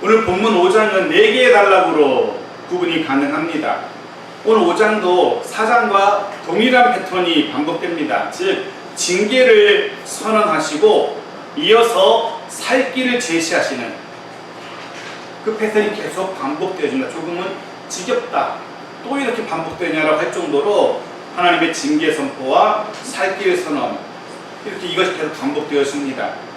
오늘 본문 5장은 4개의 단락으로 구분이 가능합니다. 오늘 5장도 4장과 동일한 패턴이 반복됩니다. 즉 징계를 선언하시고 이어서 살 길을 제시하시는 그 패턴이 계속 반복되어집니다. 조금은 지겹다, 또 이렇게 반복되냐라고 할 정도로 하나님의 징계 선포와 살 길 선언, 이렇게 이것이 계속 반복되었습니다.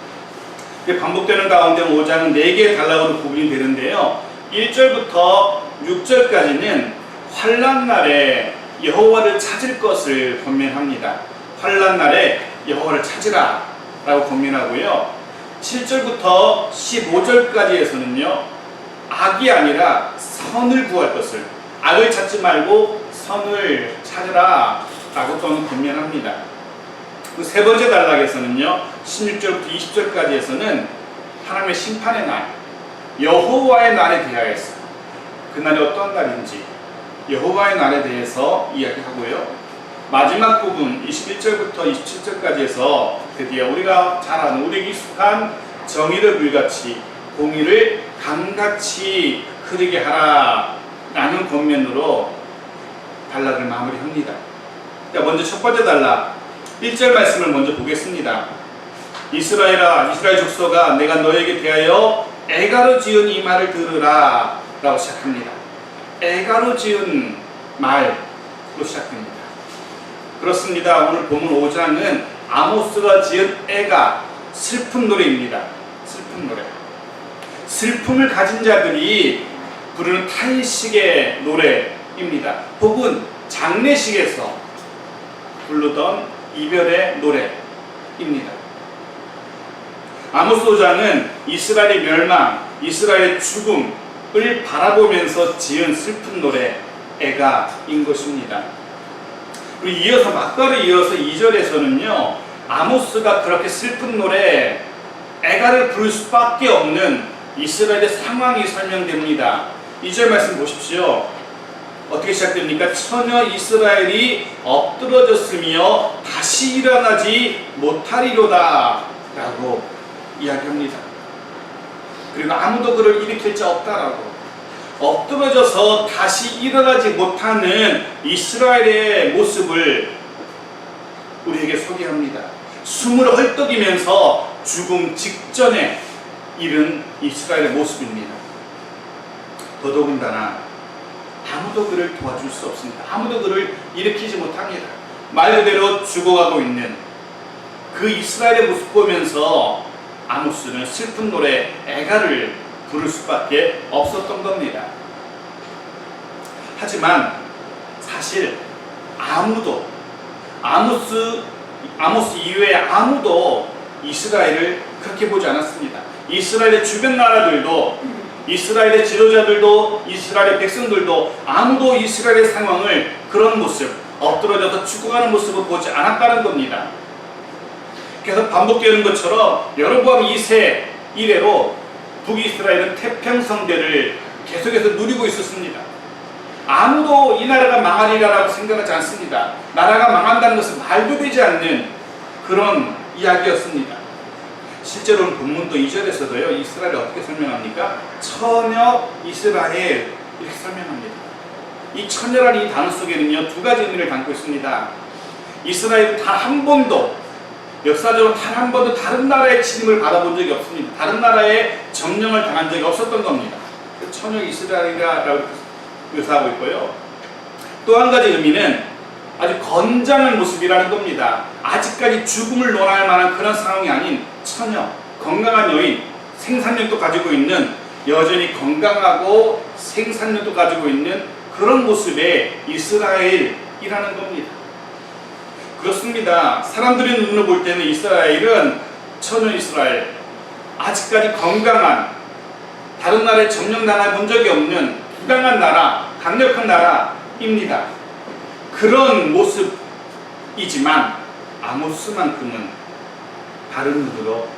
반복되는 가운데 5장은 4개의 단락으로 구분이 되는데요. 1절부터 6절까지는 환난 날에 여호와를 찾을 것을 권면합니다. 환난 날에 여호와를 찾으라 라고 권면하고요. 7절부터 15절까지에서는요, 악이 아니라 선을 구할 것을, 악을 찾지 말고 선을 찾으라 라고 또한 권면합니다. 그 세 번째 단락에서는요, 16절부터 20절까지에서는 하나님의 심판의 날, 여호와의 날에 대하여서, 그날이 어떠한 날인지 여호와의 날에 대해서 이야기하고요. 마지막 부분 21절부터 27절까지에서 드디어 우리가 잘 아는, 우리에게 익숙한 정의를 불같이 공의를 강같이 흐르게 하라 라는 권면으로 단락을 마무리합니다. 자, 먼저 첫 번째 단락 1절 말씀을 먼저 보겠습니다. 이스라엘아, 이스라엘 족속아, 내가 너에게 대하여 애가로 지은 이 말을 들으라 라고 시작합니다. 애가로 지은 말로 시작됩니다. 그렇습니다. 오늘 본문 5장은 아모스가 지은 애가 슬픈 노래입니다. 슬픈 노래. 슬픔을 가진 자들이 부르는 탄식의 노래입니다. 혹은 장례식에서 부르던 이별의 노래입니다. 아모스 5장은 이스라엘의 멸망, 이스라엘의 죽음을 바라보면서 지은 슬픈 노래, 애가인 것입니다. 그리고 이어서 막가를 이어서 2절에서는요, 아모스가 그렇게 슬픈 노래, 애가를 부를 수밖에 없는 이스라엘의 상황이 설명됩니다. 2절 말씀 보십시오. 어떻게 시작됩니까? 처녀 이스라엘이 엎드러졌으며 다시 일어나지 못하리로다 라고 이야기합니다. 그리고 아무도 그를 일으킬 자 없다라고, 엎드러져서 다시 일어나지 못하는 이스라엘의 모습을 우리에게 소개합니다. 숨을 헐떡이면서 죽음 직전에 이른 이스라엘의 모습입니다. 더더군다나 아무도 그를 도와줄 수 없습니다. 아무도 그를 일으키지 못합니다. 말 그대로 죽어가고 있는 그 이스라엘의 모습 보면서 아모스는 슬픈 노래 애가를 부를 수밖에 없었던 겁니다. 하지만 사실 아무도, 아모스 이외에 아무도 이스라엘을 그렇게 보지 않았습니다. 이스라엘의 주변 나라들도, 이스라엘의 지도자들도, 이스라엘의 백성들도 아무도 이스라엘의 상황을, 그런 모습, 엎드러져서 죽어가는 모습을 보지 않았다는 겁니다. 계속 반복되는 것처럼 여로보암 2세 이래로 북이스라엘은 태평성대를 계속해서 누리고 있었습니다. 아무도 이 나라가 망하리라고 생각하지 않습니다. 나라가 망한다는 것은 말도 되지 않는 그런 이야기였습니다. 실제로는 본문도 2절에서도요, 이스라엘을 어떻게 설명합니까? 처녀 이스라엘 이렇게 설명합니다. 이 처녀라는 이 단어 속에는요, 두 가지 의미를 담고 있습니다. 이스라엘은 단 한 번도, 역사적으로 단 한 번도 다른 나라의 침입을 받아본 적이 없습니다. 다른 나라의 점령을 당한 적이 없었던 겁니다. 처녀 이스라엘이라고 묘사하고 있고요. 또 한 가지 의미는 아주 건장한 모습이라는 겁니다. 아직까지 죽음을 논할 만한 그런 상황이 아닌 처녀, 건강한 여인, 생산력도 가지고 있는, 여전히 건강하고 생산력도 가지고 있는 그런 모습의 이스라엘이라는 겁니다. 그렇습니다. 사람들의 눈으로 볼 때는 이스라엘은, 처녀 이스라엘, 아직까지 건강한, 다른 나라에 점령당해 본 적이 없는 부강한 나라, 강력한 나라입니다. 그런 모습이지만 아모스만큼은 다른 눈으로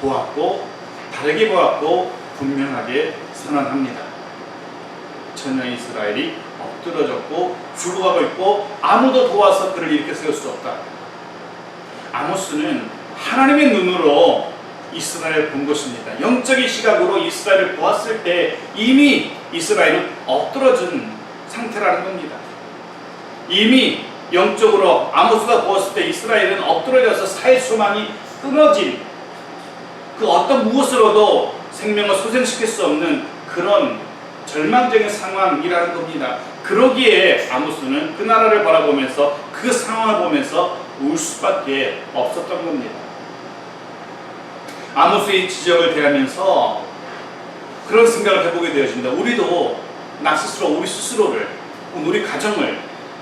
보았고, 다르게 보았고 분명하게 선언합니다. 처녀 이스라엘이 엎드러졌고 죽어가고 있고 아무도 도와서 그를 일으켜 세울 수 없다. 아모스는 하나님의 눈으로 이스라엘을 본 것입니다. 영적인 시각으로 이스라엘을 보았을 때 이미 이스라엘은 엎드러진 상태라는 겁니다. 이미 영적으로 아모스가 보았을 때 이스라엘은 엎드러져서 살 소망이 끊어진, 그 어떤 무엇으로도 생명을 소생시킬 수 없는 그런 절망적인 상황이라는 겁니다. 그러기에 아모스는 그 나라를 바라보면서 그 상황을 보면서 울 수밖에 없었던 겁니다. 아모스의 지적을 대하면서 그런 생각을 해보게 되어집니다. 우리도 나 스스로, 우리 스스로를, 우리 가정을,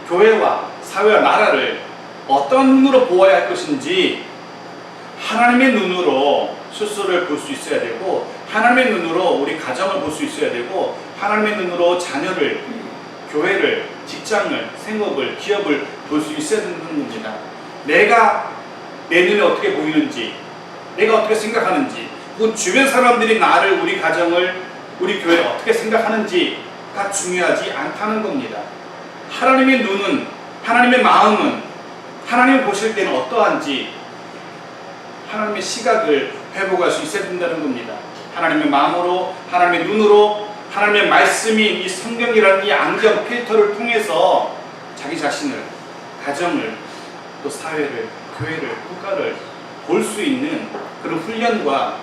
교회와 사회와 나라를 어떤 눈으로 보아야 할 것인지 하나님의 눈으로 스스로를 볼 수 있어야 되고, 하나님의 눈으로 우리 가정을 볼 수 있어야 되고, 하나님의 눈으로 자녀를, 교회를, 직장을, 생업을, 기업을 볼 수 있어야 되는 겁니다. 내가 내 눈에 어떻게 보이는지, 내가 어떻게 생각하는지, 혹은 주변 사람들이 나를, 우리 가정을, 우리 교회를 어떻게 생각하는지가 중요하지 않다는 겁니다. 하나님의 눈은, 하나님의 마음은 하나님을 보실 때는 어떠한지 하나님의 시각을 회복할 수 있어야 된다는 겁니다. 하나님의 마음으로, 하나님의 눈으로, 하나님의 말씀인 이 성경이라는 이 안경 필터를 통해서 자기 자신을, 가정을, 또 사회를, 교회를, 국가를 볼 수 있는 그런 훈련과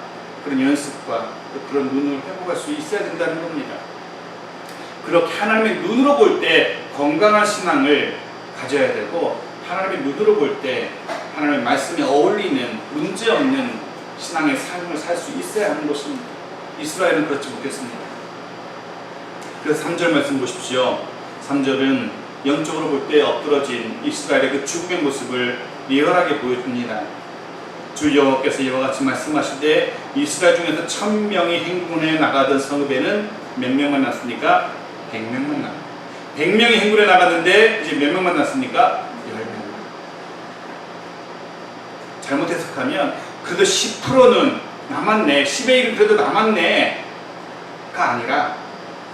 그런 연습과 또 그런 눈을 회복할 수 있어야 된다는 겁니다. 그렇게 하나님의 눈으로 볼 때 건강한 신앙을 가져야 되고, 하나님의 눈으로 볼 때 하나님의 말씀에 어울리는 문제없는 신앙의 삶을 살 수 있어야 하는 것입니다. 이스라엘은 그렇지 못했습니다. 그래서 3절 말씀 보십시오. 3절은 영적으로 볼 때 엎드러진 이스라엘의 그 죽음의 모습을 리얼하게 보여줍니다. 주 여호와께서 이와 같이 말씀하시되 이스라엘 중에서 1000명이 행군에 나가던 성읍에는 몇 명만 났습니까? 100명만 났습니다. 100명이 행군에 나갔는데 이제 몇 명만 났습니까? 10명. 잘못 해석하면 그래도 10%는 남았네, 10의 1은 그래도 남았네 가 아니라,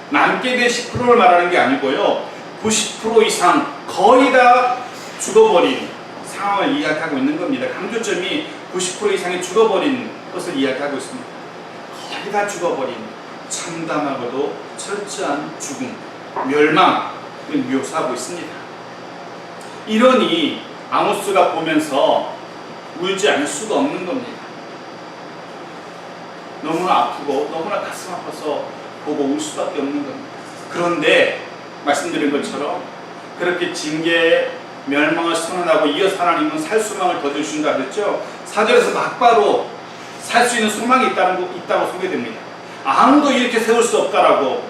남게 된 10%를 말하는 게 아니고요, 90% 이상 거의 다 죽어버린 상황을 이야기하고 있는 겁니다. 강조점이 90% 이상이 죽어버린 것을 이야기하고 있습니다. 거의 다 죽어버린 참담하고도 철저한 죽음, 멸망을 묘사하고 있습니다. 이러니 아모스가 보면서 울지 않을 수가 없는 겁니다. 너무나 아프고 너무나 가슴 아파서 보고 울 수밖에 없는 겁니다. 그런데 말씀드린 것처럼 그렇게 징계의 멸망을 선언하고 이어서 하나님은 살 소망을 더 주신다 그랬죠. 4절에서 막바로 살 수 있는 소망이 있다고 소개됩니다. 아무도 이렇게 세울 수 없다라고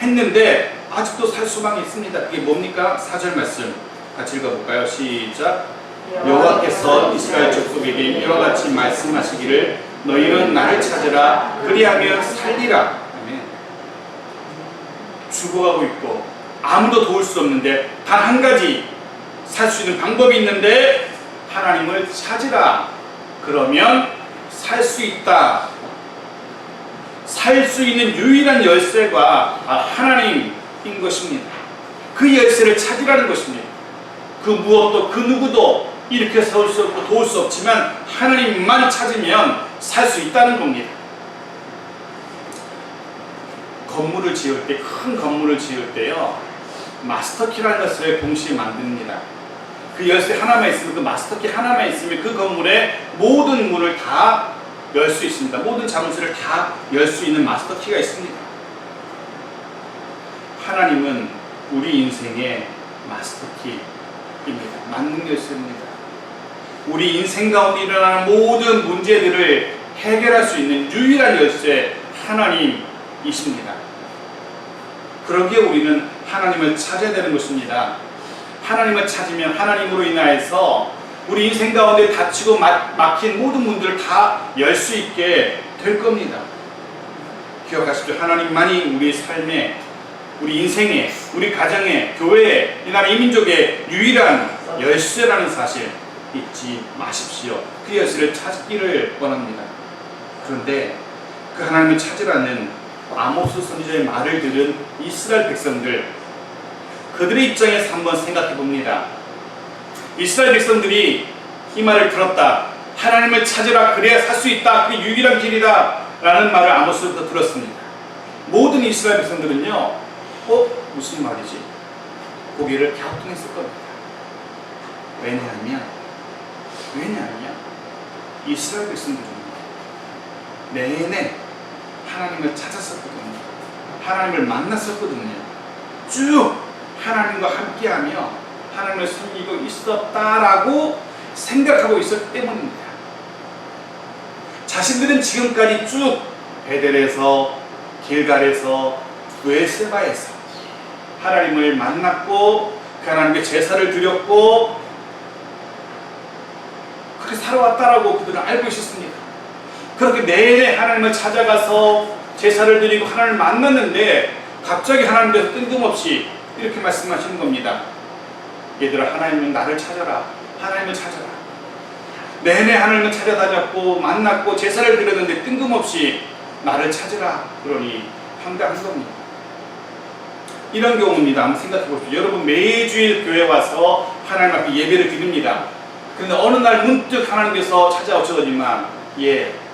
했는데 아직도 살 소망이 있습니다. 그게 뭡니까? 4절 말씀 같이 읽어볼까요? 시작. 여호와께서 이스라엘 족속에게 이와 같이 말씀하시기를 너희는 나를 찾으라 그리하면 살리라. 아멘. 죽어가고 있고 아무도 도울 수 없는데 단 한 가지 살 수 있는 방법이 있는데 하나님을 찾으라. 그러면 살 수 있다. 살 수 있는 유일한 열쇠가 하나님인 것입니다. 그 열쇠를 찾으라는 것입니다. 그 무엇도 그 누구도 이렇게 세울 수 없고 도울 수 없지만 하나님만 찾으면 살 수 있다는 겁니다. 건물을 지을 때, 큰 건물을 지을 때요, 마스터키라는 것을 동시에 만듭니다. 그 열쇠 하나만 있으면, 그 마스터키 하나만 있으면 그 건물의 모든 문을 다 열 수 있습니다. 모든 자물쇠를 다 열 수 있는 마스터키가 있습니다. 하나님은 우리 인생의 마스터키입니다. 만능 열쇠입니다. 우리 인생 가운데 일어나는 모든 문제들을 해결할 수 있는 유일한 열쇠 하나님이십니다. 그러기에 우리는 하나님을 찾아야 되는 것입니다. 하나님을 찾으면 하나님으로 인하여서 우리 인생 가운데 닫히고 막힌 모든 문들을 다 열 수 있게 될 겁니다. 기억하십시오. 하나님만이 우리 삶에, 우리 인생에, 우리 가정에, 교회에, 이 나라 이민족의 유일한 열쇠라는 사실 잊지 마십시오. 그 열쇠를 찾기를 원합니다. 그런데 그 하나님을 찾으라는 아모스 선지자의 말을 들은 이스라엘 백성들, 그들의 입장에서 한번 생각해 봅니다. 이스라엘 백성들이 이 말을 들었다. 하나님을 찾으라, 그래야 살 수 있다, 그게 유일한 길이다 라는 말을 아모스부터 들었습니다. 모든 이스라엘 백성들은요, 무슨 말이지? 고개를 갸우뚱했을 겁니다. 왜냐하면 이스라엘 백성들은 내내 하나님을 찾았었거든요. 하나님을 만났었거든요. 쭉 하나님과 함께하며 하나님을 섬기고 있었다라고 생각하고 있었기 때문입니다. 자신들은 지금까지 쭉 베델에서, 길갈에서, 브에세바에서 하나님을 만났고 그 하나님께 제사를 드렸고 그렇게 살아왔다라고 그들은 알고 있었습니다. 그렇게 내내 하나님을 찾아가서 제사를 드리고 하나님을 만났는데 갑자기 하나님께서 뜬금없이 이렇게 말씀하시는 겁니다. 얘들아, 하나님은 나를 찾아라. 하나님을 찾아라. 내내 하나님을 찾아다녔고 만났고 제사를 드렸는데 뜬금없이 나를 찾으라. 그러니 황당한 겁니다. 이런 경우입니다. 한번 생각해 보십시오. 여러분, 매주일 교회 와서 하나님 앞에 예배를 드립니다. 그런데 어느 날 문득 하나님께서 찾아오셔서지만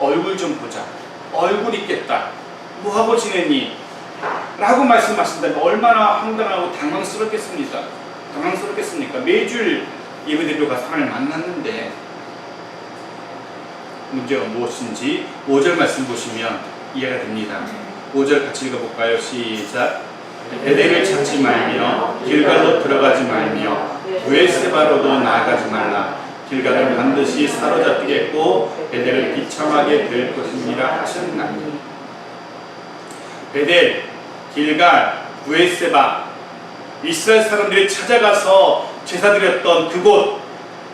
얼굴 좀 보자. 얼굴 있겠다. 뭐하고 지냈니? 라고 말씀하신다면 얼마나 황당하고 당황스럽겠습니까? 매주일 예배드리러 가서 하나님을 만났는데 문제가 무엇인지 5절 말씀 보시면 이해가 됩니다. 5절 같이 읽어볼까요? 시작. 베델을 찾지 말며 길갈로 들어가지 말며 브에세바로도 나아가지 말라. 길갈은 반드시 사로잡히겠고 베델을 비참하게 될 것입니다 하셨나니. 베델, 길갈, 브에세바, 이스라엘 사람들이 찾아가서 제사드렸던 그곳,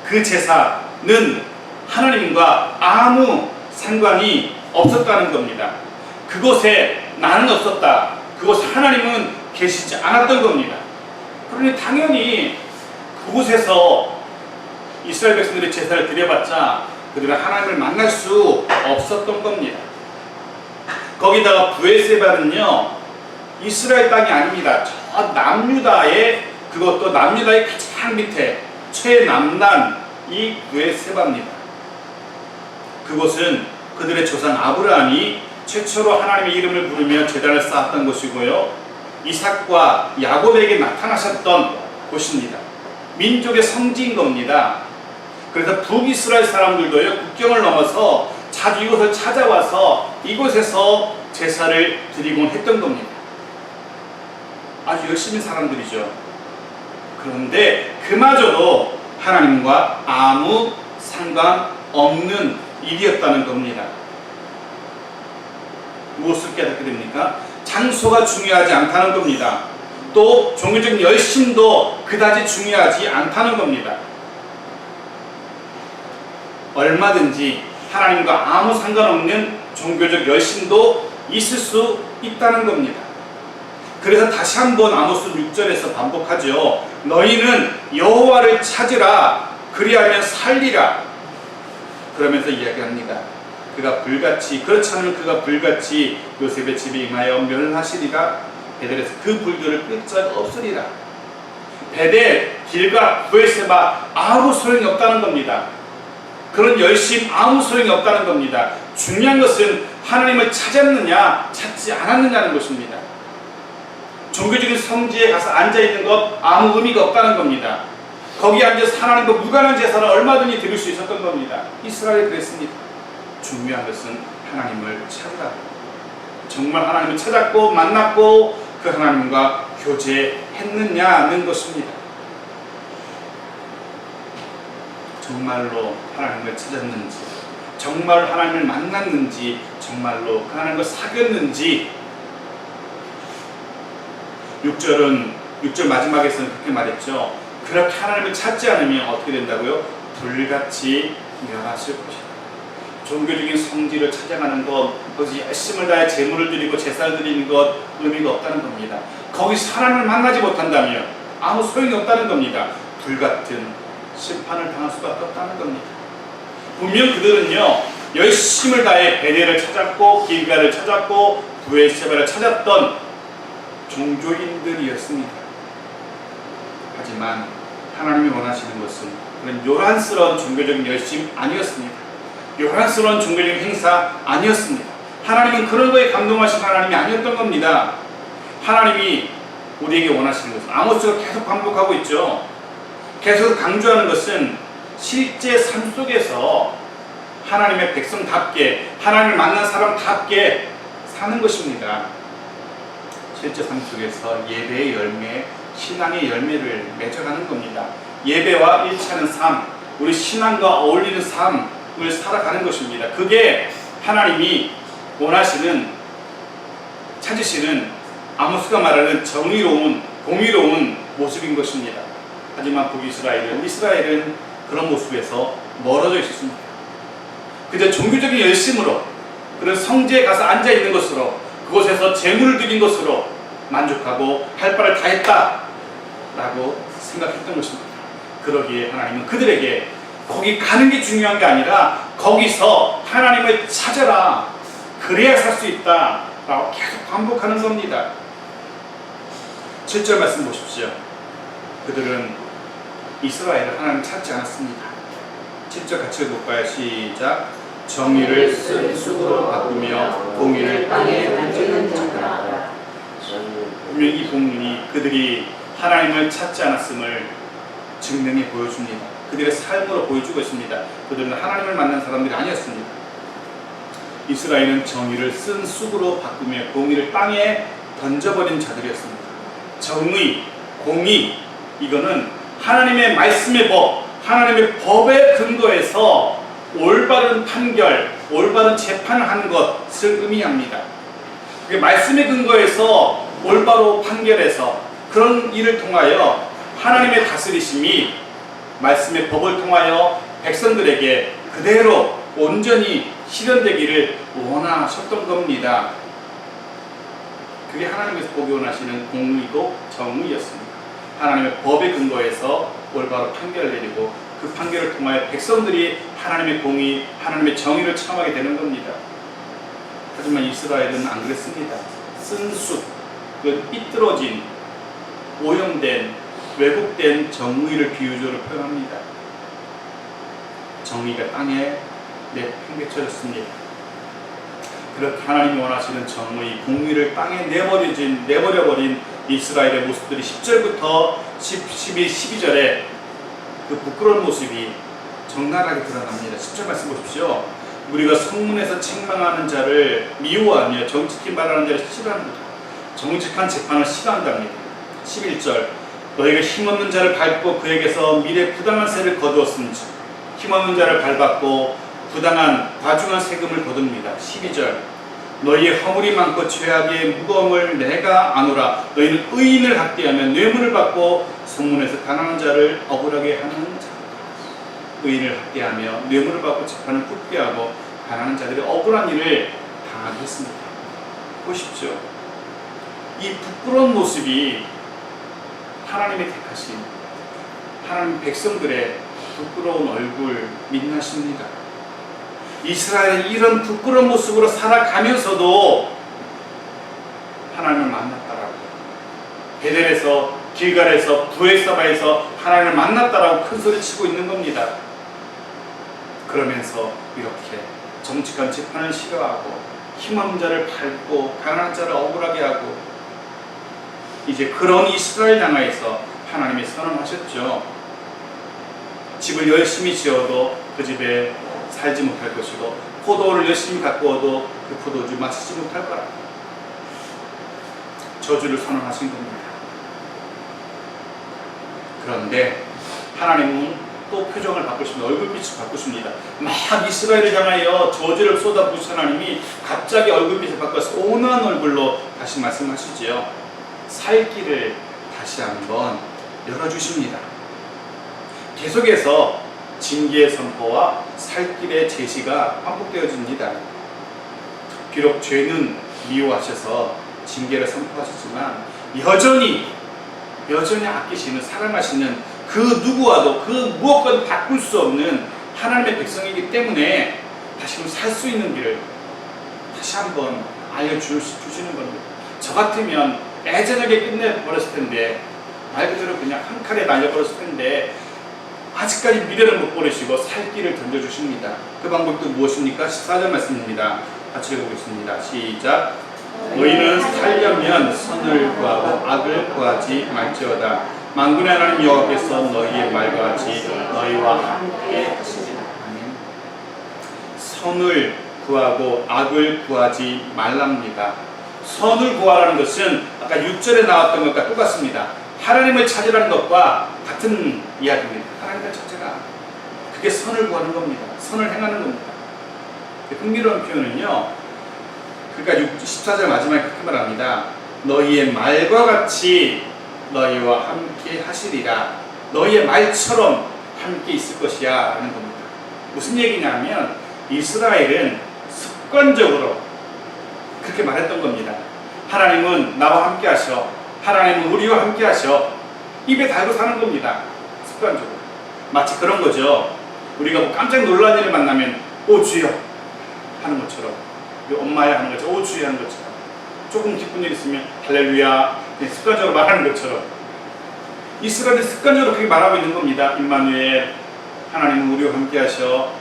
그 제사는 하나님과 아무 상관이 없었다는 겁니다. 그곳에 나는 없었다. 그곳에 하나님은 계시지 않았던 겁니다. 그러니 당연히 그곳에서 이스라엘 백성들이 제사를 드려봤자 그들은 하나님을 만날 수 없었던 겁니다. 거기다가 브에세바는요, 이스라엘 땅이 아닙니다. 저 남유다의, 그것도 남유다의 가장 밑에 최남단이 브에세바입니다. 그곳은 그들의 조상 아브라함이 최초로 하나님의 이름을 부르며 제단을 쌓았던 곳이고요, 이삭과 야곱에게 나타나셨던 곳입니다. 민족의 성지인 겁니다. 그래서 북이스라엘 사람들도요, 국경을 넘어서 자주 이곳을 찾아와서 이곳에서 제사를 드리곤 했던 겁니다. 아주 열심히 사람들이죠. 그런데 그마저도 하나님과 아무 상관없는 일이었다는 겁니다. 무엇을 깨닫게 됩니까? 장소가 중요하지 않다는 겁니다. 또 종교적 열심도 그다지 중요하지 않다는 겁니다. 얼마든지 하나님과 아무 상관없는 종교적 열심도 있을 수 있다는 겁니다. 그래서 다시 한번 아모스 6절에서 반복하죠. 너희는 여호와를 찾으라, 그리하면 살리라. 그러면서 이야기합니다. 그가 불같이, 그렇지 않으면 그가 불같이 요셉의 집에 임하여 멸하시리라. 베델에서 그 불교를 끝자가 없으리라. 베델, 길갈, 브에세바 아무 소용이 없다는 겁니다. 그런 열심 아무 소용이 없다는 겁니다. 중요한 것은 하나님을 찾았느냐 찾지 않았느냐는 것입니다. 종교적인 성지에 가서 앉아있는 것 아무 의미가 없다는 겁니다. 거기 앉아서 하나님과 무관한 제사를 얼마든지 드릴 수 있었던 겁니다. 이스라엘이 그랬습니다. 중요한 것은 하나님을 찾으라. 정말 하나님을 찾았고 만났고 그 하나님과 교제했느냐는 것입니다. 정말로 하나님을 찾았는지, 정말 하나님을 만났는지, 정말로 그 하나님과 사귀었는지. 6절 마지막에서는 그렇게 말했죠. 그렇게 하나님을 찾지 않으면 어떻게 된다고요? 불같이 멸하실 것이다. 종교적인 성지를 찾아가는 것, 거기서 열심을 다해 제물을 드리고 제사를 드리는 것 의미가 없다는 겁니다. 거기서 하나님을 만나지 못한다면 아무 소용이 없다는 겁니다. 불같은 심판을 당할 수밖에 없다는 겁니다. 분명 그들은요, 열심을 다해 베델을 찾았고 길갈을 찾았고 브에세바를 찾았던 종교인들이었습니다. 하지만 하나님이 원하시는 것은 그런 요란스러운 종교적인 열심 아니었습니다. 요란스러운 종교적인 행사 아니었습니다. 하나님은 그런 거에 감동하신 하나님이 아니었던 겁니다. 하나님이 우리에게 원하시는 것은 아모스가 계속 반복하고 있죠. 계속 강조하는 것은 실제 삶 속에서 하나님의 백성답게, 하나님을 만난 사람답게 사는 것입니다. 실제 삶 속에서 예배의 열매, 신앙의 열매를 맺어가는 겁니다. 예배와 일치하는 삶, 우리 신앙과 어울리는 삶을 살아가는 것입니다. 그게 하나님이 원하시는, 찾으시는 아모스가 말하는 정의로운, 공의로운 모습인 것입니다. 하지만 이스라엘은 그런 모습에서 멀어져 있었습니다. 그저 종교적인 열심으로, 그런 성지에 가서 앉아있는 것으로, 그곳에서 재물을 드린 것으로 만족하고 할 바를 다 했다라고 생각했던 것입니다. 그러기에 하나님은 그들에게 거기 가는 게 중요한 게 아니라 거기서 하나님을 찾아라, 그래야 살 수 있다 라고 계속 반복하는 겁니다. 7절 말씀 보십시오. 그들은 이스라엘을 하나님 찾지 않았습니다. 7절 같이 읽어볼까요? 시작. 정의를 쓴 쑥으로 바꾸며 공의를 땅에 던지는 자들아. 분명히 이 본문이 그들이 하나님을 찾지 않았음을 증명해 보여줍니다. 그들의 삶으로 보여주고 있습니다. 그들은 하나님을 만난 사람들이 아니었습니다. 이스라엘은 정의를 쓴 쑥으로 바꾸며 공의를 땅에 던져버린 자들이었습니다. 정의, 공의, 이거는 하나님의 말씀의 법, 하나님의 법에 근거해서 올바른 판결, 올바른 재판을 하는 것을 의미합니다. 말씀에 근거해서 올바로 판결해서 그런 일을 통하여 하나님의 다스리심이 말씀의 법을 통하여 백성들에게 그대로 온전히 실현되기를 원하셨던 겁니다. 그게 하나님께서 보기 원하시는 공의도 정의였습니다. 하나님의 법에 근거해서 올바로 판결을 내리고 그 판결을 통하여 백성들이 하나님의 공의, 하나님의 정의를 체험하게 되는 겁니다. 하지만 이스라엘은 안 그랬습니다. 쓴 쑥, 그 삐뚤어진, 오염된, 왜곡된 정의를 비유적으로 표현합니다. 정의가 땅에 내팽개쳐졌습니다. 그렇게 하나님이 원하시는 정의, 공의를 땅에 내버려버린 이스라엘의 모습들이 10절부터 11, 12절에 그 부끄러운 모습이 적나라하게 드러납니다. 10절 말씀 보십시오. 우리가 성문에서 책망하는 자를 미워하며 정직히 말하는 자를 싫어합니다. 정직한 재판을 싫어한답니다. 11절 너희가 힘없는 자를 밟고 그에게서 미래 부당한 세를 거두었은지 힘없는 자를 밟았고 부당한 과중한 세금을 거둡니다. 12절 너희의 허물이 많고 죄악의 무거움을 내가 아노라. 너희는 의인을 학대하며 뇌물을 받고 성문에서 가난한 자를 억울하게 하는 자. 의인을 학대하며 뇌물을 받고 재판을 굽게하고 가난한 자들이 억울한 일을 당하게 했습니다. 보십시오. 이 부끄러운 모습이 하나님의 택하신 하나님 백성들의 부끄러운 얼굴 민낯입니다. 이스라엘은 이런 부끄러운 모습으로 살아가면서도 하나님을 만났다라고, 베델에서, 길갈에서, 부에사바에서 하나님을 만났다라고 큰 소리 치고 있는 겁니다. 그러면서 이렇게 정직한 재판을 싫어하고 힘없는 자를 밟고 가난한 자를 억울하게 하고, 이제 그런 이스라엘 향하여서 하나님이 선언하셨죠. 집을 열심히 지어도 그 집에 살지 못할 것이고 포도를 열심히 가꾸어도 그 포도주 마시지 못할 거라. 저주를 선언하신 겁니다. 그런데 하나님은 또 표정을 바꾸십니다. 얼굴빛을 바꾸십니다. 막 이스라엘을 향하여 저주를 쏟아부으신 하나님이 갑자기 얼굴빛을 바꿔서 온화한 얼굴로 다시 말씀하시지요. 살 길을 다시 한번 열어주십니다. 계속해서 징계의 선포와 살 길의 제시가 반복되어집니다. 비록 죄는 미워하셔서 징계를 선포하셨지만 여전히 아끼시는, 사랑하시는 그 누구와도 그 무엇과도 바꿀 수 없는 하나님의 백성이기 때문에 다시금 살 수 있는 길을 다시 한번 알려주시는 겁니다. 저 같으면 애절하게 끝내버렸을 텐데, 말 그대로 그냥 한 칼에 날려버렸을 텐데 아직까지 미래를 못 버리시고 살 길을 던져주십니다. 그 방법도 무엇입니까? 14절 말씀입니다. 같이 읽어보겠습니다. 시작. 너희는 살려면 선을 구하고 악을 구하지 말지어다. 만군의 하나님 여호와께서 너희의 말과 같이 너희와 함께 하시리라. 아멘. 선을 구하고 악을 구하지 말랍니다. 선을 구하라는 것은 아까 6절에 나왔던 것과 똑같습니다. 하나님을 찾으라는 것과 같은 이야기입니다. 하나님을 찾으라. 그게 선을 구하는 겁니다. 선을 행하는 겁니다. 흥미로운 표현은요, 그러니까 14절 마지막에 그렇게 말합니다. 너희의 말과 같이 너희와 함께 하시리라. 너희의 말처럼 함께 있을 것이야 라는 겁니다. 무슨 얘기냐면 이스라엘은 습관적으로 그렇게 말했던 겁니다. 하나님은 나와 함께 하셔. 하나님은 우리와 함께 하셔. 입에 달고 사는 겁니다. 습관적으로. 마치 그런 거죠. 우리가 뭐 깜짝 놀란 일을 만나면 오 주여 하는 것처럼, 엄마야 하는 것처럼, 오 주여 하는 것처럼, 조금 기쁜 일 있으면 할렐루야 습관적으로 말하는 것처럼 이스라엘은 습관적으로 그렇게 말하고 있는 겁니다. 임마누엘, 하나님은 우리와 함께 하셔.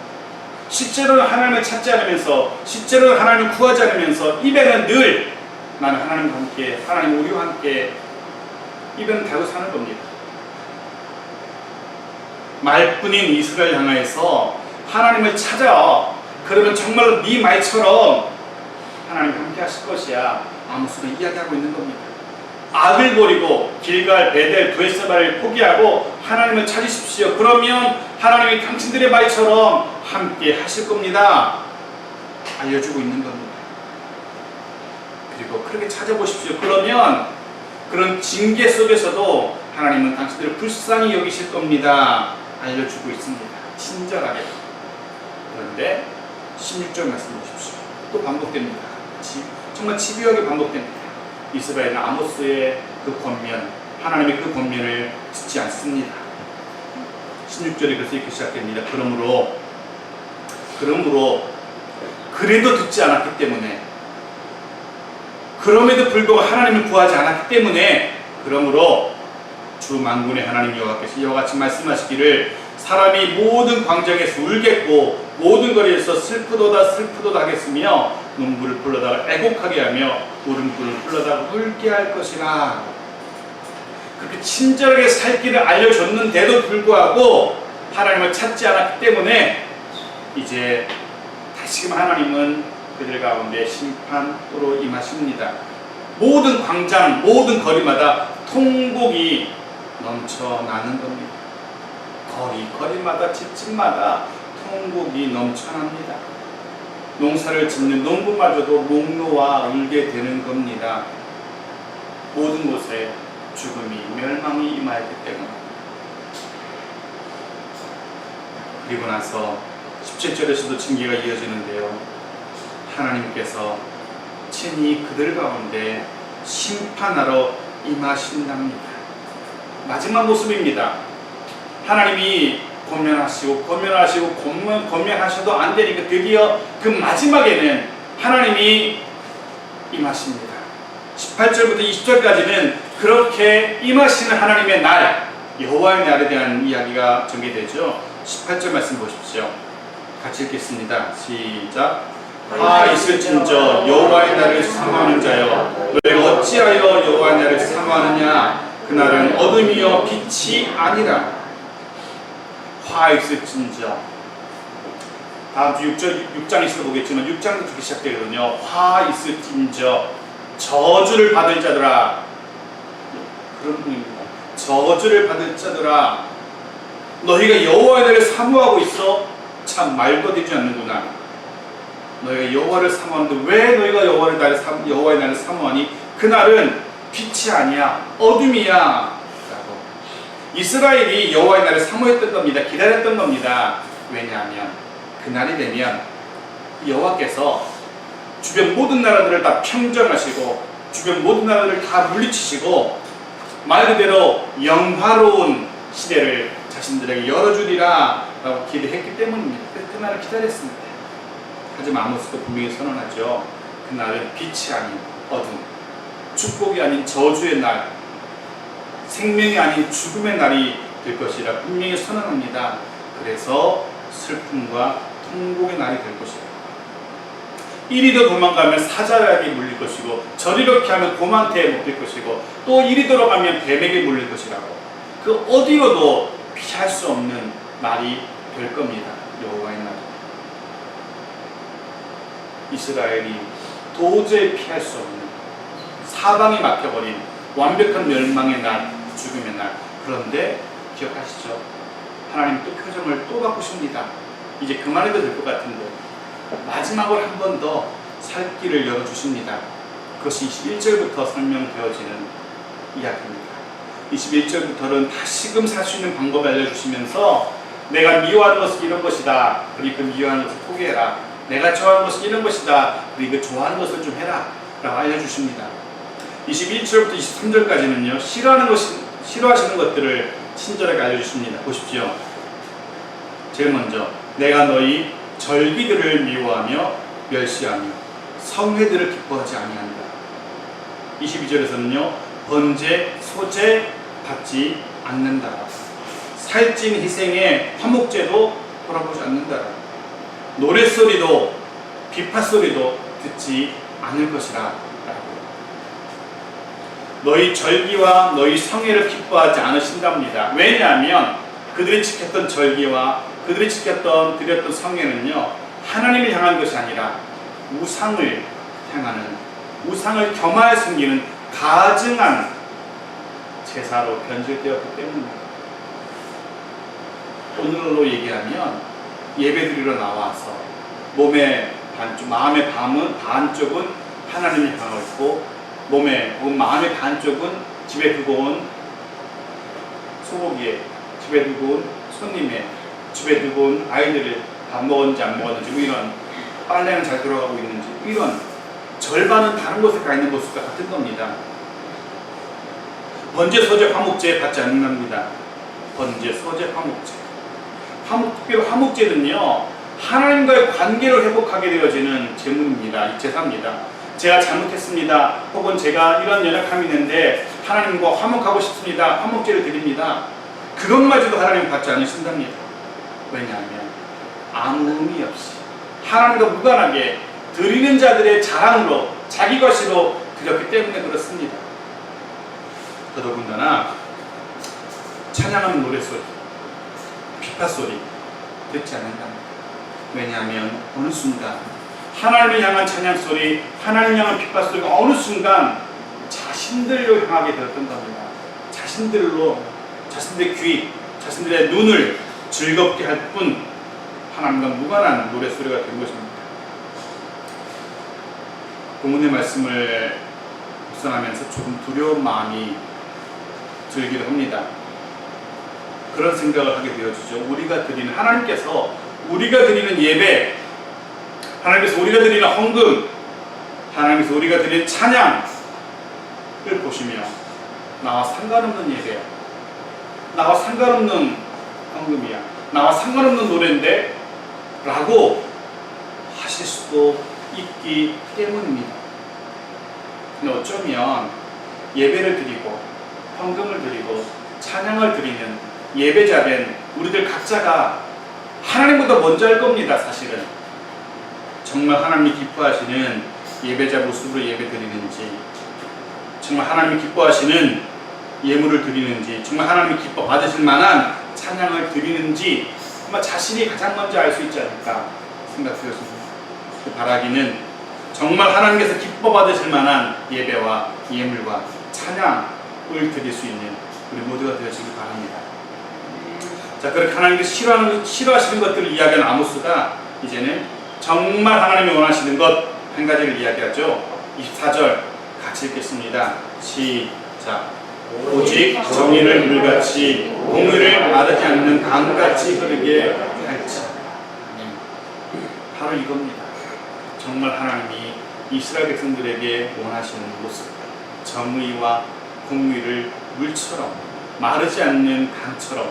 실제로는 하나님을 찾지 않으면서, 실제로는 하나님을 구하지 않으면서 입에는 늘 나는 하나님과 함께, 하나님 우리와 함께 입에는 달고 사는 겁니다. 말뿐인 이스라엘 향하여서 하나님을 찾아. 그러면 정말로 네 말처럼 하나님과 함께 하실 것이야. 아모스가 이야기하고 있는 겁니다. 악을 버리고 길갈, 베델, 브에세바를 포기하고 하나님을 찾으십시오. 그러면 하나님이 당신들의 말처럼 함께 하실 겁니다. 알려주고 있는 겁니다. 그리고 그렇게 찾아보십시오. 그러면 그런 징계 속에서도 하나님은 당신들을 불쌍히 여기실 겁니다. 알려주고 있습니다. 친절하게. 그런데 16절 말씀 보십시오. 또 반복됩니다. 정말 집요하게 반복됩니다. 이스라엘은 아모스의 그 권면, 하나님의 그 권면을 듣지 않습니다. 16절에 그래서 이렇게 시작됩니다. 그러므로 그래도 듣지 않았기 때문에, 그럼에도 불구하고 하나님을 구하지 않았기 때문에, 그러므로 주 만군의 하나님 여호와께서 이와 같이 말씀하시기를 사람이 모든 광장에서 울겠고 모든 거리에서 슬프도다 하겠으며 눈물을 흘러다가 애곡하게 하며 울음꾼을 흘러다가 울게 할 것이라. 그렇게 친절하게 살 길을 알려줬는데도 불구하고 하나님을 찾지 않았기 때문에 이제 다시금 하나님은 그들 가운데 심판으로 임하십니다. 모든 광장, 모든 거리마다 통곡이 넘쳐나는 겁니다. 거리마다 집집마다 통곡이 넘쳐납니다. 농사를 짓는 농부마저도 목놓아 울게 되는 겁니다. 모든 곳에 죽음이, 멸망이 임하였기 때문에. 그리고 나서 17절에서도 징계가 이어지는데요. 하나님께서 친히 그들 가운데 심판하러 임하신답니다. 마지막 모습입니다. 하나님이 권면하시고 권면하셔도 안 되니까 드디어 그 마지막에는 하나님이 임하십니다. 18절부터 20절까지는 그렇게 임하시는 하나님의 날, 여호와의 날에 대한 이야기가 전개되죠. 18절 말씀 보십시오. 같이 읽겠습니다. 시작. 하 있을진저 여호와의 날을 사모하는 자여, 너희가 어찌하여 여호와의 날을 사모하느냐? 그날은 어둠이요 빛이 아니라. 화 있을진저. 다음 주 6장에서 보겠지만 6장도 그렇게 시작되거든요. 화 있을진저, 저주를 받을 자들아. 그런 분입니다. 저주를 받을 자들아, 너희가 여호와의 날을 사모하고 있어? 참 말도 되지 않는구나. 너희가 여호와를 사모하는데 왜 너희가 여호와의 날을 사모하니? 그날은 빛이 아니야, 어둠이야 라고. 이스라엘이 여호와의 날을 사모했던 겁니다. 기다렸던 겁니다. 왜냐하면 그날이 되면 여호와께서 주변 모든 나라들을 다 평정하시고 주변 모든 나라들을 다 물리치시고 말 그대로 영화로운 시대를 자신들에게 열어주리라 라고 기대했기 때문입니다. 그 날을 기다렸습니다. 하지만 아모스도 분명히 선언하죠. 그날은 빛이 아닌 어둠, 축복이 아닌 저주의 날, 생명이 아닌 죽음의 날이 될 것이라 분명히 선언합니다. 그래서 슬픔과 통곡의 날이 될 것이다. 이리도 도망가면 사자에게 물릴 것이고 저리로 피하면 곰한테 먹힐 것이고 또 이리도로 가면 뱀에게 물릴 것이라고. 그 어디로도 피할 수 없는 날이 될 겁니다. 여호와의 날. 이스라엘이 도저히 피할 수 없는 사방이 막혀버린 완벽한 멸망의 날, 죽음의 날. 그런데 기억하시죠? 하나님 또 표정을 또 바꾸십니다. 이제 그만해도 될 것 같은데 마지막으로 한 번 더 살 길을 열어주십니다. 그것이 21절부터 설명되어지는 이야기입니다. 21절부터는 다시금 살 수 있는 방법을 알려주시면서 내가 미워하는 것은 이런 것이다. 그리고 그 미워하는 것을 포기해라. 내가 좋아하는 것은 이런 것이다. 그리고 그 좋아하는 것을 좀 해라. 라고 알려주십니다. 21절부터 23절까지는요. 싫어하시는 것들을 친절하게 알려주십니다. 보십시오. 제일 먼저 내가 너희 절기들을 미워하며 멸시하며 성회들을 기뻐하지 아니한다. 22절에서는요. 번제, 소제 받지 않는다. 살찐 희생의 화목제도 돌아보지 않는다. 노랫소리도 비파소리도 듣지 않을 것이라. 너희 절기와 너희 성회를 기뻐하지 않으신답니다. 왜냐하면 그들이 지켰던 절기와 그들이 드렸던 성회는요, 하나님을 향한 것이 아니라 우상을 향하는, 우상을 겸하여 숨기는 가증한 제사로 변질되었기 때문입니다. 오늘로 얘기하면 예배드리러 나와서 몸의 반쪽, 마음의 반쪽은 하나님을 향하고 있고 혹은 마음의 반쪽은 집에 두고 온 소고기에, 집에 두고 온 손님의, 집에 두고 온 아이들을 밥 먹었는지 안 먹었는지, 이런 빨래는 잘 들어가고 있는지, 이런 절반은 다른 곳에 가 있는 모습과 같은 겁니다. 번제, 소제, 화목제 받지 않는답니다. 번제, 소제, 화목제. 특별히 화목제는요, 하나님과의 관계를 회복하게 되어지는 제물입니다. 제사입니다. 제가 잘못했습니다. 혹은 제가 이런 연약함이 있는데 하나님과 화목하고 싶습니다. 화목제를 드립니다. 그것마저도 하나님 받지 않으신답니다. 왜냐하면 아무 의미 없이 하나님과 무관하게 드리는 자들의 자랑으로, 자기 것으로 드렸기 때문에 그렇습니다. 더더군다나 찬양하는 노래소리, 비파소리 듣지 않는답니다. 왜냐하면 어느 순간 하나님을 향한 찬양소리, 하나님을 향한 비파소리가 어느 순간 자신들로 향하게 되었던 겁니다. 자신들의 귀, 자신들의 눈을 즐겁게 할 뿐 하나님과 무관한 노래소리가 된 것입니다. 본문의 말씀을 묵상하면서 조금 두려운 마음이 들기도 합니다. 그런 생각을 하게 되어지죠. 하나님께서 우리가 드리는 예배, 하나님께서 우리가 드리는 헌금, 하나님께서 우리가 드리는 찬양을 보시며 나와 상관없는 예배야, 나와 상관없는 헌금이야, 나와 상관없는 노래인데 라고 하실 수도 있기 때문입니다. 근데 어쩌면 예배를 드리고 헌금을 드리고 찬양을 드리는 예배자된 우리들 각자가 하나님보다 먼저 할 겁니다. 사실은 정말 하나님이 기뻐하시는 예배자 모습으로 예배 드리는지, 정말 하나님이 기뻐하시는 예물을 드리는지, 정말 하나님이 기뻐 받으실 만한 찬양을 드리는지 아마 자신이 가장 먼저 알 수 있지 않을까 생각되었습니다. 그 바라기는 정말 하나님께서 기뻐 받으실 만한 예배와 예물과 찬양을 드릴 수 있는 우리 모두가 되어지길 바랍니다. 자, 그렇게 하나님께서 싫어하시는 것들을 이야기하는 아모스가 이제는 정말 하나님이 원하시는 것 한 가지를 이야기하죠. 24절 같이 읽겠습니다. 시작. 오직 정의를 물같이 공의를 마르지 않는 강같이 흐르게 할지. 바로 이겁니다. 정말 하나님이 이스라엘 백성들에게 원하시는 모습, 정의와 공의를 물처럼 마르지 않는 강처럼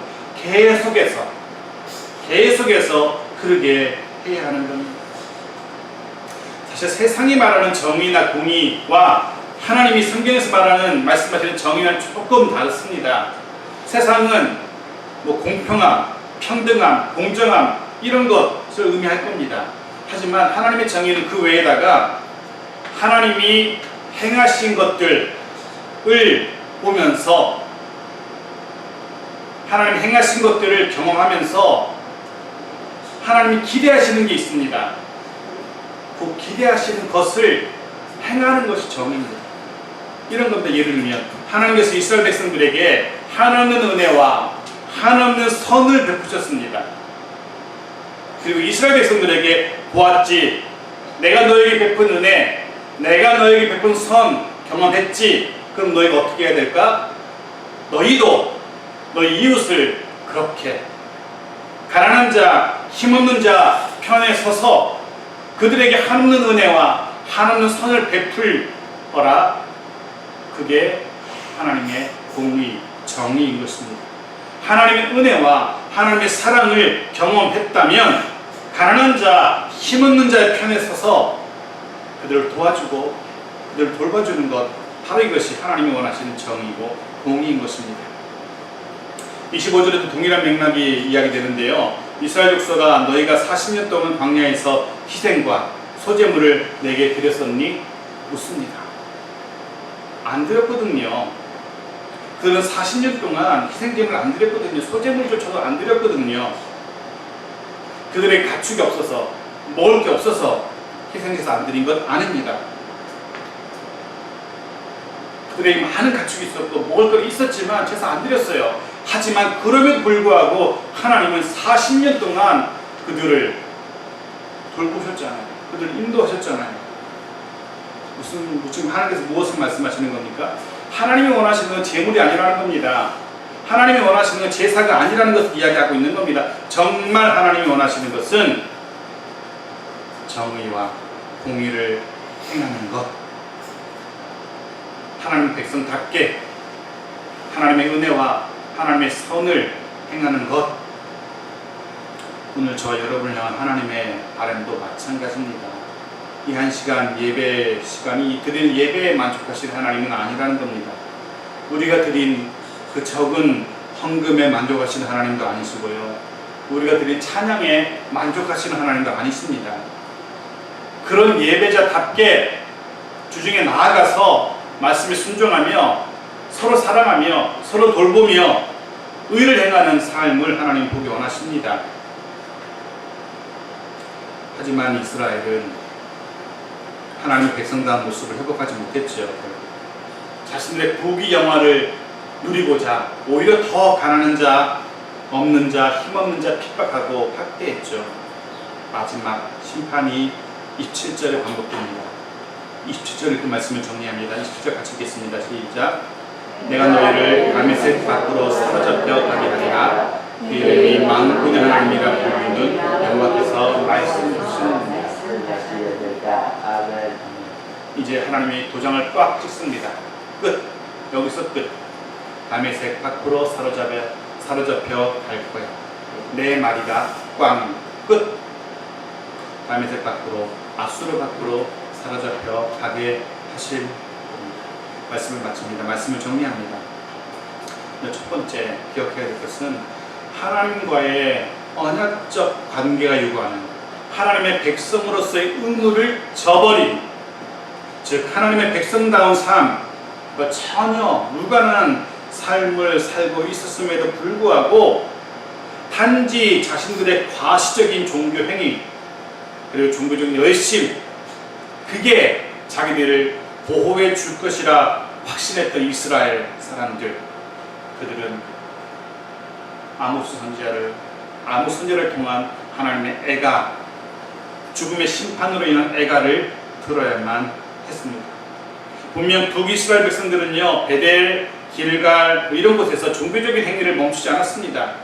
계속해서 흐르게 해야 하는 겁니다. 사실 세상이 말하는 정의나 공의와 하나님이 성경에서 말씀하시는 정의는 조금 다릅니다. 세상은 뭐 공평함, 평등함, 공정함 이런 것을 의미할 겁니다. 하지만 하나님의 정의는 그 외에다가 하나님이 행하신 것들을 보면서 하나님이 행하신 것들을 경험하면서 하나님이 기대하시는 게 있습니다. 그 기대하시는 것을 행하는 것이 정의입니다. 이런 겁니다. 예를 들면 하나님께서 이스라엘 백성들에게 한없는 은혜와 한없는 선을 베푸셨습니다. 그리고 이스라엘 백성들에게 보았지, 내가 너에게 베푼 은혜, 내가 너에게 베푼 선 경험했지. 그럼 너희가 어떻게 해야 될까? 너희도 너희 이웃을 그렇게 가난한 자, 힘없는 자 편에 서서 그들에게 한없는 은혜와 한없는 선을 베풀어라. 그게 하나님의 공의, 정의인 것입니다. 하나님의 은혜와 하나님의 사랑을 경험했다면 가난한 자, 힘없는 자의 편에 서서 그들을 도와주고 그들을 돌봐주는 것, 바로 이것이 하나님이 원하시는 정의이고 공의인 것입니다. 25절에도 동일한 맥락이 이야기되는데요. 이스라엘 족속아, 너희가 40년 동안 광야에서 희생과 소제물을 내게 드렸었니? 묻습니다. 안 드렸거든요. 그들은 40년 동안 희생제물을 안 드렸거든요. 소제물조차도 안 드렸거든요. 그들의 가축이 없어서, 먹을 게 없어서 희생제사 안 드린 것 아닙니다. 그들에게 많은 가축이 있었고 먹을 것이 있었지만 제사 안 드렸어요. 하지만 그럼에도 불구하고 하나님은 40년 동안 그들을 돌보셨잖아요. 그들을 인도하셨잖아요. 지금 하나님께서 무엇을 말씀하시는 겁니까? 하나님이 원하시는 건 제물이 아니라는 겁니다. 하나님이 원하시는 건 제사가 아니라는 것을 이야기하고 있는 겁니다. 정말 하나님이 원하시는 것은 정의와 공의를 행하는 것, 하나님 백성답게 하나님의 은혜와 하나님의 선을 행하는 것. 오늘 저 여러분을 향한 하나님의 바람도 마찬가지입니다. 이 한 시간 예배 시간이 드린 예배에 만족하실 하나님은 아니라는 겁니다. 우리가 드린 그 적은 헌금에 만족하시는 하나님도 아니시고요, 우리가 드린 찬양에 만족하시는 하나님도 아니십니다. 그런 예배자답게 주중에 나아가서 말씀에 순종하며 서로 사랑하며 서로 돌보며 의를 행하는 삶을 하나님 보기 원하십니다. 하지만 이스라엘은 하나님의 백성다운 모습을 회복하지 못했죠. 자신들의 부귀영화를 누리고자 오히려 더 가난한 자, 없는 자, 힘없는 자 핍박하고 학대했죠. 마지막 심판이 27절에 반복됩니다. 27절에 그 말씀을 정리합니다. 27절 같이 읽겠습니다. 시작. 내가 너희를 다메섹 밖으로 사로잡혀 가게 하리라. 그 이름이 만군의 하나님이라 부르는 여호와께서 말씀하시는. 이제 하나님이 도장을 꽉 찍습니다. 끝. 여기서 끝. 다메섹 밖으로 사로잡혀 갈 거야. 내 말이다. 꽝. 끝. 다메섹 밖으로, 아수르 밖으로 사로잡혀 가게 하실 말씀을 마칩니다. 말씀을 정리합니다. 첫 번째 기억해야 될 것은 하나님과의 언약적 관계가 요구하는 하나님의 백성으로서의 의무를 저버린, 즉 하나님의 백성다운 삶, 전혀 무관한 삶을 살고 있었음에도 불구하고 단지 자신들의 과시적인 종교 행위 그리고 종교적인 열심, 그게 자기들을 보호해 줄 것이라 확신했던 이스라엘 사람들, 그들은 아모스 선지자를 통한 하나님의 애가, 죽음의 심판으로 인한 애가를 들어야만 했습니다. 분명 북이스라엘 백성들은요, 베델, 길갈 이런 곳에서 종교적인 행위를 멈추지 않았습니다.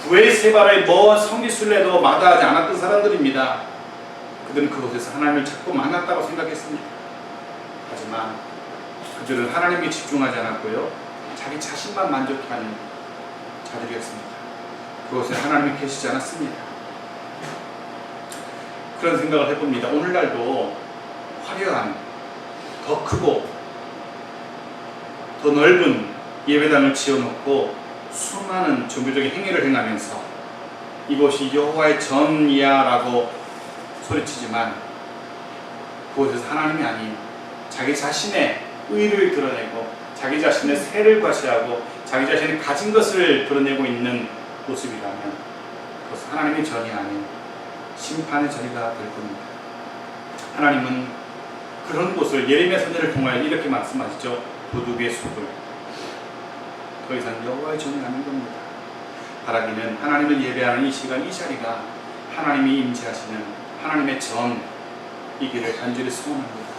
브엘세바의 먼 성지순례도 마다하지 않았던 사람들입니다. 그들은 그곳에서 하나님을 찾고 만났다고 생각했습니다. 하지만 그들은 하나님께 집중하지 않았고요, 자기 자신만 만족하는 자들이었습니다. 그곳에 하나님이 계시지 않았습니다. 그런 생각을 해봅니다. 오늘날도 화려한, 더 크고 더 넓은 예배당을 지어놓고 수많은 종교적인 행위를 행하면서 이곳이 여호와의 전이야라고 소리치지만 그곳에서 하나님이 아닌 자기 자신의 의를 드러내고 자기 자신의 세를 과시하고 자기 자신이 가진 것을 드러내고 있는 모습이라면 그것은 하나님의 전이 아닌 심판의 전이가 될 겁니다. 하나님은 그런 곳을 예레미야 선지자를 통하여 이렇게 말씀하시죠. 도둑의 숲을 더 이상 여호와의 전이 아닌 겁니다. 바라기는 하나님을 예배하는 이 시간 이 자리가 하나님이 임재하시는 하나님의 전이기를 간절히 소원합니다.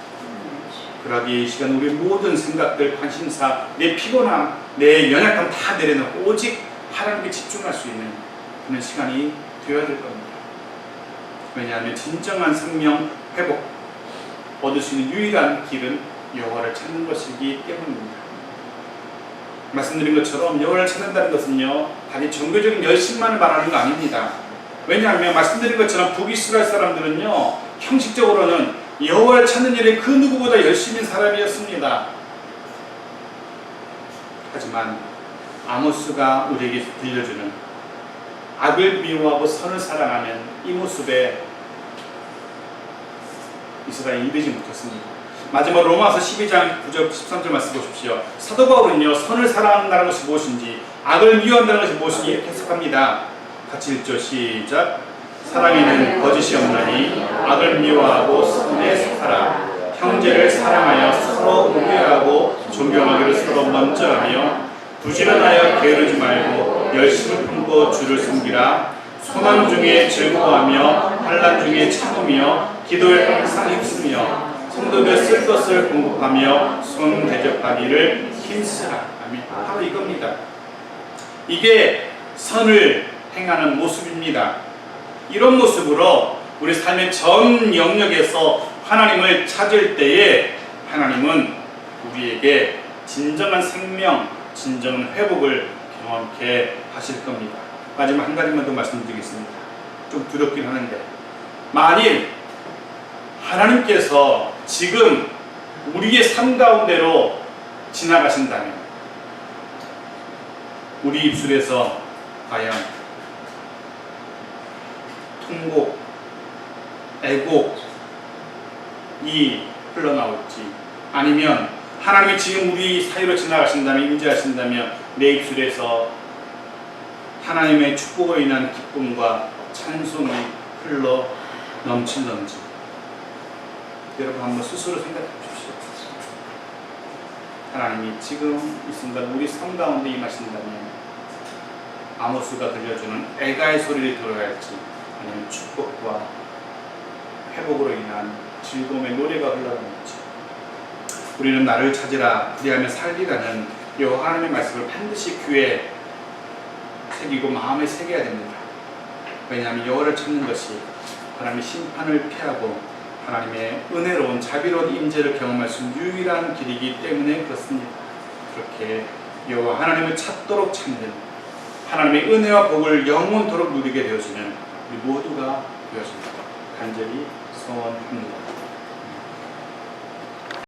그러기에 이 시간 우리 모든 생각들, 관심사, 내 피곤함, 내 연약함 다 내려놓고 오직 하나님께 집중할 수 있는 그런 시간이 되어야 될 겁니다. 왜냐하면 진정한 생명 회복 얻을 수 있는 유일한 길은 여호와를 찾는 것이기 때문입니다. 말씀드린 것처럼 여호와를 찾는다는 것은요 단지 종교적인 열심만을 말하는 거 아닙니다. 왜냐하면 말씀드린 것처럼 북이스라엘 사람들은요 형식적으로는 여호와를 찾는 일에 그 누구보다 열심인 사람이었습니다. 하지만 아모스가 우리에게 들려주는 악을 미워하고 선을 사랑하는 이 모습에 이스라엘이 이르지 못했습니다. 마지막 로마서 12장 9절 13절 말씀 보십시오. 사도 바울은요 선을 사랑한다는 것이 무엇인지 악을 미워한다는 것이 무엇인지 이렇게 해석합니다. 같이 읽죠. 시작. 사랑에는 거짓이 없나니 악을 미워하고 선에 속하라. 형제를 사랑하여 서로 우애하고 존경하기를 서로 먼저 하며 부지런하여 게으르지 말고 열심을 품고 주를 섬기라. 소망 중에 즐거워하며 환난 중에 참으며 기도에 항상 힘쓰며 성도들 쓸 것을 공급하며 손 대접하기를 힘쓰라. 아멘. 바로 이겁니다. 이게 선을 행하는 모습입니다. 이런 모습으로 우리 삶의 전 영역에서 하나님을 찾을 때에 하나님은 우리에게 진정한 생명, 진정한 회복을 경험케 하실 겁니다. 마지막 한 가지만 더 말씀드리겠습니다. 좀 두렵긴 하는데 만일 하나님께서 지금 우리의 삶 가운데로 지나가신다면 우리 입술에서 과연 통곡, 애곡이 흘러나올지 아니면 하나님이 지금 우리 사이로 지나가신다면 임재하신다면 내 입술에서 하나님의 축복으로 인한 기쁨과 찬송이 흘러 넘친던지 여러분 한번 스스로 생각해 주십시오. 하나님이 지금 이 순간 우리 삶 가운데 임하신다면 아모스가 들려주는 애가의 소리를 들어야 할지 아니면 축복과 회복으로 인한 즐거움의 노래가 흘러나올지 우리는 나를 찾으라 그리하며 살리라는 여호와 하나님의 말씀을 반드시 귀에 새기고 마음에 새겨야 됩니다. 왜냐하면 여호와를 찾는 것이 하나님의 심판을 피하고 하나님의 은혜로운 자비로운 임재를 경험할 수 있는 유일한 길이기 때문에 그렇습니다. 그렇게 여호와 하나님을 찾도록 찾는 하나님의 은혜와 복을 영원토록 누리게 되어지는 우리 모두가 되어집니다. 간절히 소원합니다.